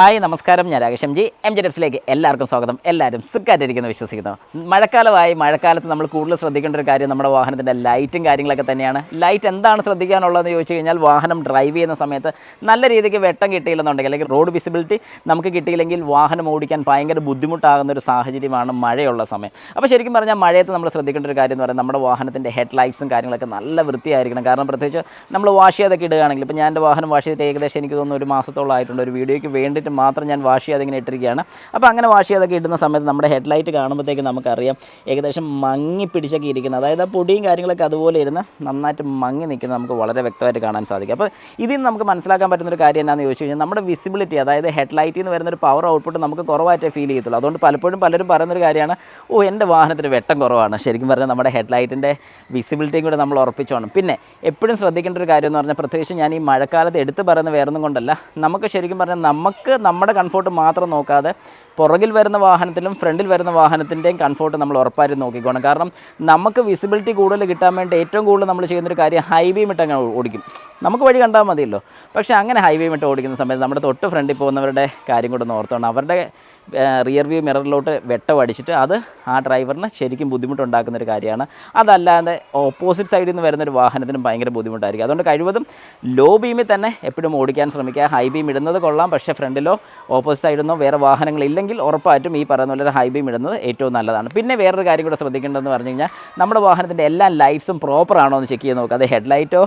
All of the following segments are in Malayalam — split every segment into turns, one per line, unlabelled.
ഹായ് നമസ്കാരം, ഞാൻ രാകേഷ് എം ജി ടിപ്സിലേക്ക് എല്ലാവർക്കും സ്വാഗതം. എല്ലാവരും സുഖമായിട്ടിരിക്കുന്നു വിശ്വസിക്കുന്നു. മഴക്കാലത്ത് നമ്മൾ കൂടുതൽ ശ്രദ്ധിക്കേണ്ട ഒരു കാര്യം നമ്മുടെ വാഹനത്തിൻ്റെ ലൈറ്റും കാര്യങ്ങളൊക്കെ തന്നെയാണ്. ലൈറ്റ് എന്താണ് ശ്രദ്ധിക്കാനുള്ളതെന്ന് ചോദിച്ചു കഴിഞ്ഞാൽ, വാഹനം ഡ്രൈവ് ചെയ്യുന്ന സമയത്ത് നല്ല രീതിക്ക് വെട്ടം കിട്ടിയില്ലെന്നുണ്ടെങ്കിൽ, അല്ലെങ്കിൽ റോഡ് വിസിബിലിറ്റി നമുക്ക് കിട്ടിയില്ലെങ്കിൽ വാഹനം ഓടിക്കാൻ ഭയങ്കര ബുദ്ധിമുട്ടാകുന്ന ഒരു സാഹചര്യമാണ് മഴയുള്ള സമയം. അപ്പോൾ ശരിക്കും പറഞ്ഞാൽ മഴയത്ത് നമ്മൾ ശ്രദ്ധിക്കേണ്ട ഒരു കാര്യം എന്ന് പറയുന്നത് നമ്മുടെ വാഹനത്തിൻ്റെ ഹെഡ് ലൈറ്റ്സും കാര്യങ്ങളൊക്കെ നല്ല വൃത്തിയായിരിക്കണം. കാരണം പ്രത്യേകിച്ച് നമ്മൾ വാഷ് ചെയ്തൊക്കെ ഇടുകയാണെങ്കിൽ, ഇപ്പോൾ ഞാൻ എൻ്റെ വാഹനം വാഷ് ചെയ്തിട്ട് ഏകദേശം എനിക്ക് തോന്നുന്നു ഒരു മാസത്തോളം ആയിട്ടുണ്ട്. ഒരു വീഡിയോയ്ക്ക് വേണ്ടിയിട്ട് മാത്രം ഞാൻ വാഷ് ചെയ്ത് ഇങ്ങനെ ഇട്ടിരിക്കുകയാണ്. അപ്പോൾ അങ്ങനെ വാഷ് ചെയ്തൊക്കെ ഇടുന്ന സമയത്ത് നമ്മുടെ ഹെഡ്ലൈറ്റ് കാണുമ്പോഴത്തേക്ക് നമുക്കറിയാം ഏകദേശം മങ്ങി പിടിച്ചൊക്കെ ഇരിക്കുന്നത്. അതായത് ആ പൊടിയും കാര്യങ്ങളൊക്കെ അതുപോലെ ഇരുന്ന് നന്നായിട്ട് മങ്ങി നിൽക്കുന്നത് നമുക്ക് വളരെ വ്യക്തമായിട്ട് കാണാൻ സാധിക്കും. അപ്പോൾ ഇതിൽ നിന്ന് നമുക്ക് മനസ്സിലാക്കാൻ പറ്റുന്നൊരു കാര്യം എന്താണെന്ന് ചോദിച്ചു കഴിഞ്ഞാൽ, നമ്മുടെ വിസിബിലിറ്റി, അതായത് ഹെഡ്ലൈറ്റിൽ നിന്ന് വരുന്നൊരു പവർ ഔട്ട്പുട്ട് നമുക്ക് കുറവായിട്ടേ ഫീൽ ചെയ്യത്തുള്ളൂ. അതുകൊണ്ട് പലപ്പോഴും പലരും പറയുന്നൊരു കാര്യമാണ്, എൻ്റെ വാഹനത്തിന് വെട്ടം കുറവാണ്. ശരിക്കും പറഞ്ഞാൽ നമ്മുടെ ഹെഡ്ലൈറ്റിൻ്റെ വിസിബിലിറ്റിയും കൂടെ നമ്മൾ ഉറപ്പിച്ചോണം. പിന്നെ എപ്പോഴും ശ്രദ്ധിക്കേണ്ട ഒരു കാര്യം എന്ന് പറഞ്ഞാൽ, പ്രത്യേകിച്ച് ഞാൻ ഈ മഴക്കാലത്ത് എടുത്ത് പറയുന്ന വേറൊന്നും കൊണ്ടല്ല, നമുക്ക് ശരിക്കും പറഞ്ഞാൽ നമ്മുടെ കംഫോർട്ട് മാത്രം നോക്കാതെ പുറകിൽ വരുന്ന വാഹനത്തിലും ഫ്രണ്ടിൽ വരുന്ന വാഹനത്തിൻ്റെയും കംഫോർട്ട് നമ്മൾ ഉറപ്പായിട്ട് നോക്കിക്കോണം. കാരണം നമുക്ക് വിസിബിലിറ്റി കൂടുതൽ കിട്ടാൻ വേണ്ടി ഏറ്റവും കൂടുതൽ നമ്മൾ ചെയ്യുന്നൊരു കാര്യം ഹൈ ബീം ഇട്ട് അങ്ങ് ഓടിക്കും. നമുക്ക് വഴി കണ്ടാൽ മതിയല്ലോ. പക്ഷേ അങ്ങനെ ഹൈ ബീം ഇട്ട് ഓടിക്കുന്ന സമയത്ത് നമ്മുടെ തൊട്ട് ഫ്രണ്ടിൽ പോകുന്നവരുടെ കാര്യം കൂടെ ഒന്ന് ഓർത്തോണം. അവരുടെ റിയർ വ്യൂ മിററിലോട്ട് വെട്ടം അടിച്ചിട്ട് അത് ആ ഡ്രൈവറിന് ശരിക്കും ബുദ്ധിമുട്ടുണ്ടാക്കുന്നൊരു കാര്യമാണ്. അതല്ലാതെ ഓപ്പോസിറ്റ് സൈഡിൽ നിന്ന് വരുന്നൊരു വാഹനത്തിനും ഭയങ്കര ബുദ്ധിമുട്ടായിരിക്കും. അതുകൊണ്ട് കഴിവതും ലോ ബീമിൽ തന്നെ എപ്പോഴും ഓടിക്കാൻ ശ്രമിക്കുക. ഹൈ ബീം ഇടുന്നത് കൊള്ളാം, പക്ഷേ ഫ്രണ്ടിലോ ഓപ്പോസിറ്റ് സൈഡിൽ നിന്നോ വേറെ വാഹനങ്ങളില്ലെങ്കിൽ ഉറപ്പായിട്ടും ഈ പറയുന്ന പോലെ ഹൈ ബീം ഇടുന്നത് ഏറ്റവും നല്ലതാണ്. പിന്നെ വേറൊരു കാര്യം കൂടെ ശ്രദ്ധിക്കേണ്ടതെന്ന് പറഞ്ഞു കഴിഞ്ഞാൽ, നമ്മുടെ വാഹനത്തിൻ്റെ എല്ലാ ലൈറ്റ്സും പ്രോപ്പർ ആണോ എന്ന് ചെക്ക് ചെയ്ത് നോക്കുക. അത് ഹെഡ്ലൈറ്റോ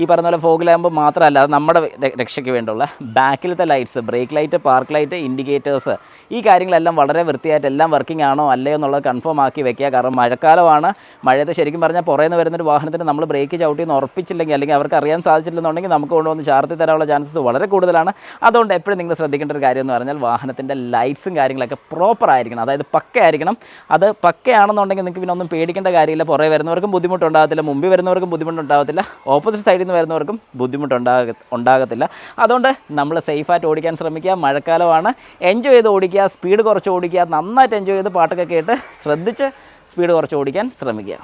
ഈ പറഞ്ഞ പോലെ ഫോഗ് ലാമ്പ് മാത്രമല്ല, അത് നമ്മുടെ രക്ഷയ്ക്ക് വേണ്ടിയുള്ള ബാക്കിലത്തെ lights, brake light, park light, indicators, ഈ കാര്യങ്ങളെല്ലാം വളരെ വൃത്തിയായിട്ട് എല്ലാം വർക്കിംഗ് ആണോ അല്ലയോ എന്നുള്ളത് കൺഫേം ആക്കി വെക്കുക. കാരണം മഴക്കാലമാണ്. മഴയത്ത് ശരിക്കും പറഞ്ഞാൽ പുറമേ നിന്ന് വരുന്നൊരു വാഹനത്തിന് നമ്മൾ ബ്രേക്ക് ചവിട്ടിയെന്ന് ഉറപ്പിച്ചില്ലെങ്കിൽ, അല്ലെങ്കിൽ അവർക്ക് അറിയാൻ സാധിച്ചില്ലെന്നുണ്ടെങ്കിൽ നമുക്ക് കൊണ്ടുവന്ന് ചാർത്തി തരാനുള്ള ചാൻസസ് വളരെ കൂടുതലാണ്. അതുകൊണ്ട് എപ്പോഴും നിങ്ങൾ ശ്രദ്ധിക്കേണ്ട ഒരു കാര്യം എന്ന് പറഞ്ഞാൽ, വാഹനത്തിൻ്റെ ലൈറ്റ്സും കാര്യങ്ങളൊക്കെ പ്രോപ്പർ ആയിരിക്കണം. അതായത് പക്കയായിരിക്കണം. അത് പക്കയാണെന്നുണ്ടെങ്കിൽ നിങ്ങൾക്ക് പിന്നെ ഒന്നും പേടിക്കേണ്ട കാര്യമില്ല. പുറമേ വരുന്നവർക്കും ബുദ്ധിമുട്ടുണ്ടാകത്തില്ല, മുമ്പിൽ വരുന്നവർക്കും ബുദ്ധിമുട്ടുണ്ടാകത്തില്ല, ഓപ്പോസിറ്റ് സൈഡിൽ നിന്ന് വരുന്നവർക്കും ബുദ്ധിമുട്ടുണ്ടാകത്തില്ല. അതുകൊണ്ട് നമ്മൾ സേഫായിട്ട് ഓടിക്കാൻ ശ്രമിക്കുക. മഴക്കാലമാണ്, എൻജോയ് ചെയ്ത് ഓടിക്കുക, സ്പീഡ് കുറച്ച് ഓടിക്കുക, നന്നായിട്ട് എൻജോയ് ചെയ്ത് പാട്ടൊക്കെ കേട്ട് ശ്രദ്ധിച്ച് സ്പീഡ് കുറച്ച് ഓടിക്കാൻ ശ്രമിക്കുക.